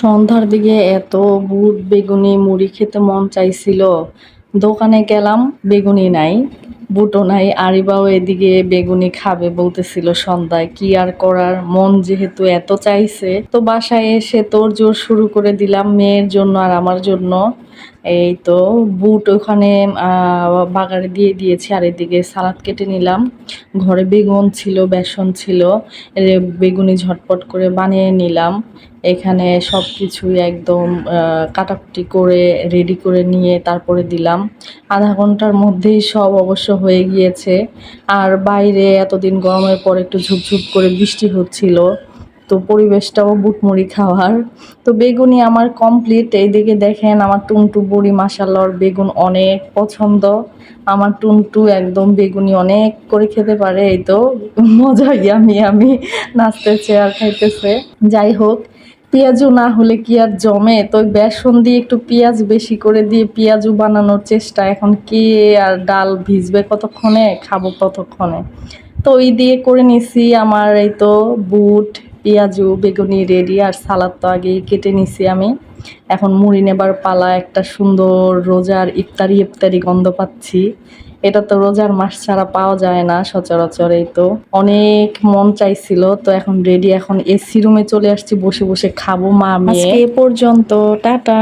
সন্ধ্যার দিকে এত বুট বেগুনি মুড়ি খেতে মন চাইছিল। দোকানে গেলাম, বেগুনি নাই, বুটও নাই। আরিবাও এদিকে বেগুনি খাবে বলতেছিল সন্ধ্যায়, কি আর করার, মন যেহেতু এত চাইছে তো বাসায় এসে তোড়জোড় শুরু করে দিলাম মেয়ের জন্য আর আমার জন্য। এই তো বুট ওখানে বাগারে দিয়ে দিয়েছি, আর এদিকে সালাদ কেটে নিলাম। ঘরে বেগুন ছিল, বেসন ছিল, বেগুনি ঝটপট করে বানিয়ে নিলাম। এখানে সব কিছুই একদম কাটাকুটি করে রেডি করে নিয়ে তারপরে দিলাম। আধা ঘন্টার মধ্যেই সব অবশ্য হয়ে গিয়েছে। আর বাইরে এতদিন গরমের পর একটু ঝুপঝুপ করে বৃষ্টি হচ্ছিল, তো পরিবেশটাও বুটমুড়ি খাওয়ার। তো বেগুনি আমার কমপ্লিট। এইদিকে দেখেন আমার টুনটু বুড়ি, মাশাআল্লাহ, ওর বেগুন অনেক পছন্দ। আমার টুনটু একদম বেগুনি অনেক করে খেতে পারে। এই তো মজা, আমি নাচতেছে আর খাইতেছে। যাই হোক, পেঁয়াজু না হলে কি আর জমে? তো ওই বেসন দিয়ে একটু পেঁয়াজ বেশি করে দিয়ে পেঁয়াজু বানানোর চেষ্টা। এখন কে আর ডাল ভিজবে কতক্ষণে, খাবো ততক্ষণে। তো ওই দিয়ে করে নিছি। আমার এই তো বুট, পেঁয়াজু, বেগুনি রেডি, আর সালাদ তো আগেই কেটে নিছি আমি। এখন মুড়ি নেবার পালা। একটা সুন্দর রোজার ইফতারি ইফতারি গন্ধ পাচ্ছি। এটা তো রোজার মাস ছাড়া পাওয়া যায় না সচরাচর। এই তো অনেক মন চাইছিল, তো এখন রেডি। এখন এসি রুমে চলে আসছি, বসে বসে খাবো মা মেয়ে। আজকে এ পর্যন্ত, টাটা।